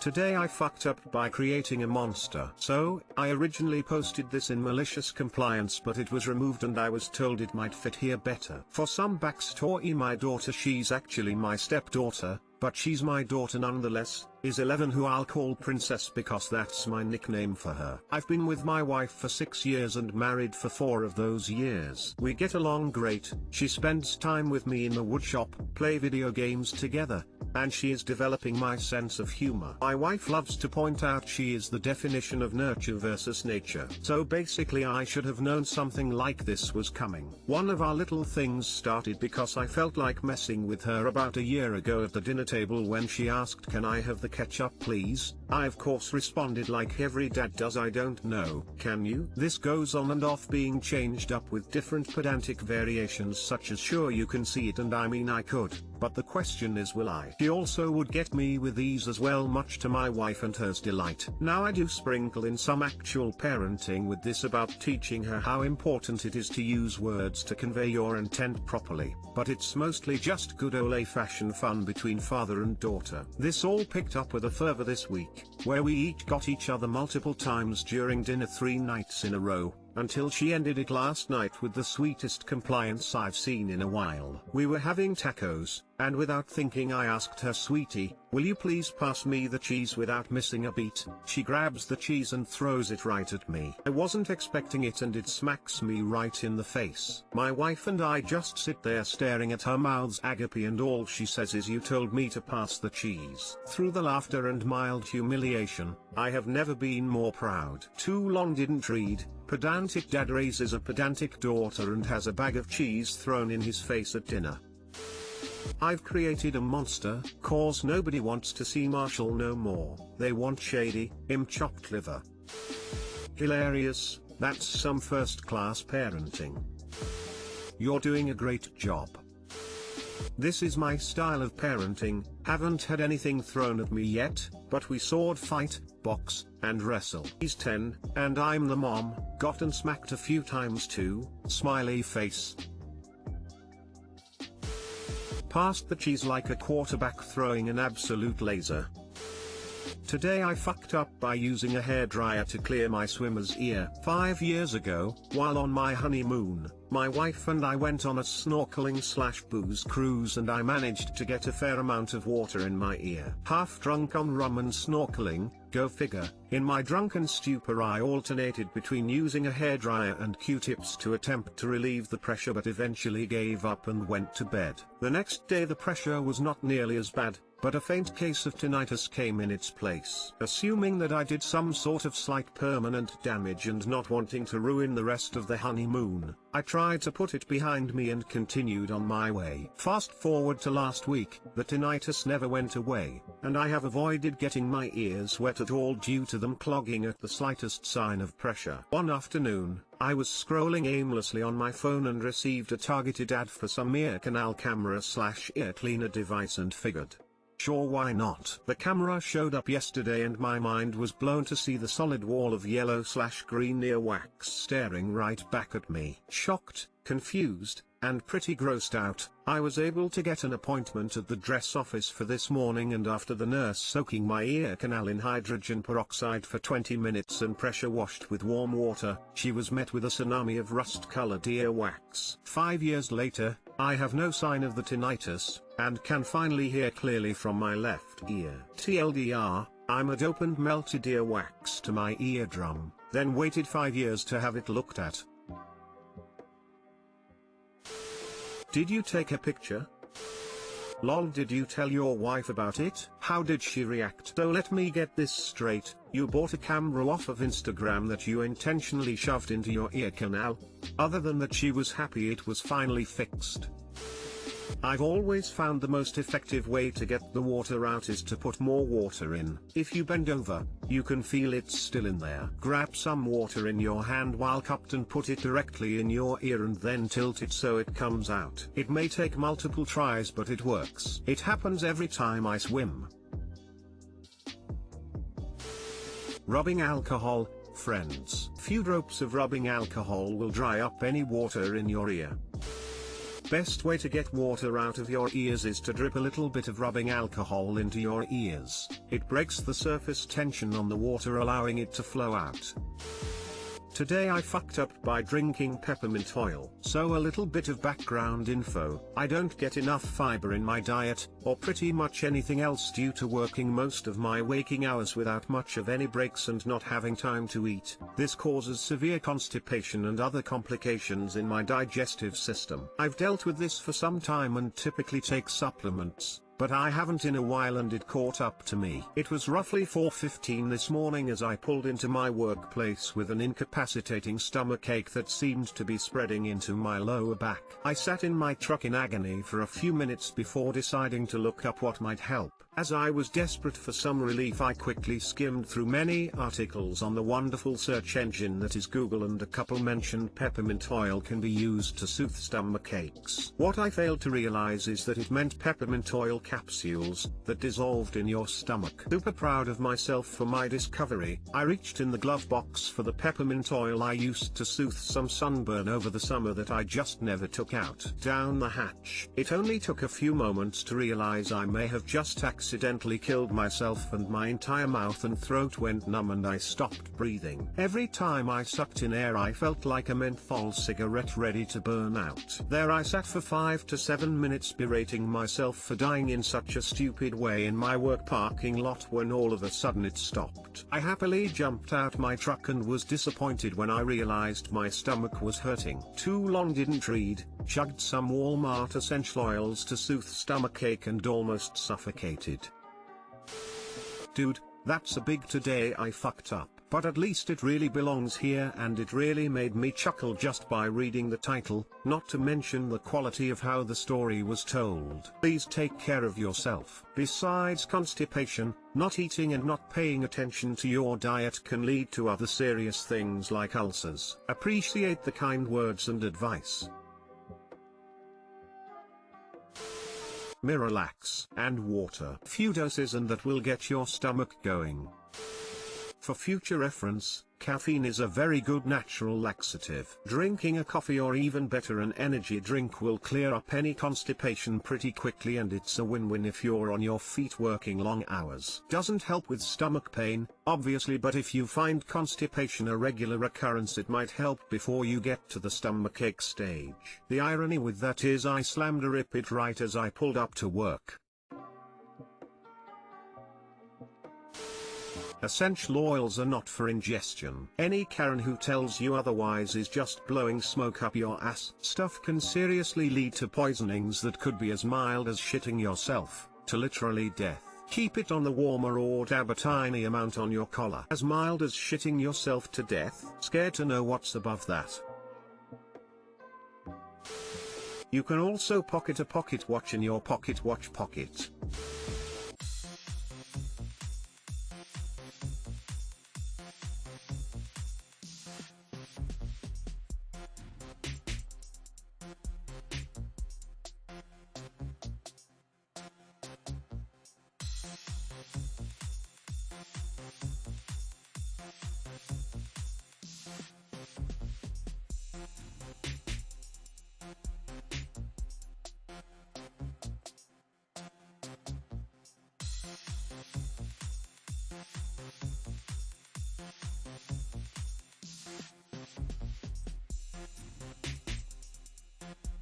Today I fucked up by creating a monster. So, I originally posted this in malicious compliance, but it was removed and I was told it might fit here better. For some backstory, my daughter, she's actually my stepdaughter, but she's my daughter nonetheless, is 11, who I'll call Princess because that's my nickname for her. I've been with my wife for 6 years and married for 4 of those years. We get along great, she spends time with me in the woodshop, play video games together, and she is developing my sense of humor. My wife loves to point out she is the definition of nurture versus nature. So basically I should have known something like this was coming. One of our little things started because I felt like messing with her about a year ago at the dinner table when she asked, "Can I have the ketchup please?" I of course responded like every dad does, "I don't know, can you?" This goes on and off, being changed up with different pedantic variations such as, "Sure you can see it," and "I mean I could, but the question is will I?" She also would get me with ease as well, much to my wife and hers delight. Now I do sprinkle in some actual parenting with this about teaching her how important it is to use words to convey your intent properly, but it's mostly just good old-fashioned fun between father and daughter. This all picked up with a fervor this week, where we each got each other multiple times during dinner 3 nights in a row, until she ended it last night with the sweetest compliance I've seen in a while. We were having tacos, and without thinking I asked her, "Sweetie, will you please pass me the cheese?" Without missing a beat, she grabs the cheese and throws it right at me. I wasn't expecting it and it smacks me right in the face. My wife and I just sit there staring at her mouths agape, and all she says is, "You told me to pass the cheese." Through the laughter and mild humiliation, I have never been more proud. Too long didn't read. Pedantic dad raises a pedantic daughter and has a bag of cheese thrown in his face at dinner. I've created a monster, cause nobody wants to see Marshall no more. They want shady, chopped liver. Hilarious, that's some first-class parenting. You're doing a great job. This is my style of parenting, haven't had anything thrown at me yet, but we sword fight, box, and wrestle. He's 10, and I'm the mom, gotten smacked a few times too, smiley face. Passed the cheese like a quarterback throwing an absolute laser. Today I fucked up by using a hairdryer to clear my swimmer's ear. 5 years ago, while on my honeymoon, my wife and I went on a snorkeling/booze cruise and I managed to get a fair amount of water in my ear. Half drunk on rum and snorkeling, go figure. In my drunken stupor I alternated between using a hairdryer and Q-tips to attempt to relieve the pressure, but eventually gave up and went to bed. The next day the pressure was not nearly as bad, but a faint case of tinnitus came in its place. Assuming that I did some sort of slight permanent damage and not wanting to ruin the rest of the honeymoon, I tried to put it behind me and continued on my way. Fast forward to last week, the tinnitus never went away, and I have avoided getting my ears wet at all due to them clogging at the slightest sign of pressure. One afternoon, I was scrolling aimlessly on my phone and received a targeted ad for some ear canal camera/ear cleaner device and figured, sure, why not? The camera showed up yesterday and my mind was blown to see the solid wall of yellow/green earwax staring right back at me. Shocked, confused, and pretty grossed out, I was able to get an appointment at the dress office for this morning, and after the nurse soaking my ear canal in hydrogen peroxide for 20 minutes and pressure washed with warm water, she was met with a tsunami of rust-colored earwax. 5 years later, I have no sign of the tinnitus, and can finally hear clearly from my left ear. TLDR, I'm a opened melted earwax to my eardrum, then waited 5 years to have it looked at. Did you take a picture? Lol, did you tell your wife about it? How did she react? So let me get this straight, you bought a camera off of Instagram that you intentionally shoved into your ear canal? Other than that, she was happy it was finally fixed. I've always found the most effective way to get the water out is to put more water in. If you bend over, you can feel it's still in there. Grab some water in your hand while cupped and put it directly in your ear and then tilt it so it comes out. It may take multiple tries, but it works. It happens every time I swim. Rubbing alcohol, friends. Few drops of rubbing alcohol will dry up any water in your ear. Best way to get water out of your ears is to drip a little bit of rubbing alcohol into your ears. It breaks the surface tension on the water, allowing it to flow out. Today I fucked up by drinking peppermint oil. So a little bit of background info: I don't get enough fiber in my diet, or pretty much anything else, due to working most of my waking hours without much of any breaks and not having time to eat. This causes severe constipation and other complications in my digestive system. I've dealt with this for some time and typically take supplements, but I haven't in a while and it caught up to me. It was roughly 4:15 this morning as I pulled into my workplace with an incapacitating stomachache that seemed to be spreading into my lower back. I sat in my truck in agony for a few minutes before deciding to look up what might help. As I was desperate for some relief, I quickly skimmed through many articles on the wonderful search engine that is Google, and a couple mentioned peppermint oil can be used to soothe stomach aches. What I failed to realize is that it meant peppermint oil capsules that dissolved in your stomach. Super proud of myself for my discovery. I reached in the glove box for the peppermint oil I used to soothe some sunburn over the summer that I just never took out. Down the hatch. It only took a few moments to realize I may have just accidentally killed myself, and my entire mouth and throat went numb and I stopped breathing. Every time I sucked in air I felt like a menthol cigarette ready to burn out. There I sat for 5 to 7 minutes berating myself for dying in such a stupid way in my work parking lot, when all of a sudden it stopped. I happily jumped out my truck and was disappointed when I realized my stomach was hurting. Too long didn't read, chugged some Walmart essential oils to soothe stomachache and almost suffocated. Dude, that's a big today I fucked up. But at least it really belongs here, and it really made me chuckle just by reading the title, not to mention the quality of how the story was told. Please take care of yourself. Besides constipation, not eating and not paying attention to your diet can lead to other serious things like ulcers. Appreciate the kind words and advice. Miralax and water. Few doses and that will get your stomach going. For future reference, caffeine is a very good natural laxative. Drinking a coffee or even better an energy drink will clear up any constipation pretty quickly, and it's a win-win if you're on your feet working long hours. Doesn't help with stomach pain, obviously, but if you find constipation a regular occurrence it might help before you get to the stomachache stage. The irony with that is I slammed a rip it right as I pulled up to work. Essential oils are not for ingestion. Any Karen who tells you otherwise is just blowing smoke up your ass. Stuff can seriously lead to poisonings that could be as mild as shitting yourself, to literally death. Keep it on the warmer or dab a tiny amount on your collar. As mild as shitting yourself to death? Scared to know what's above that? You can also pocket a pocket watch in your pocket watch pocket.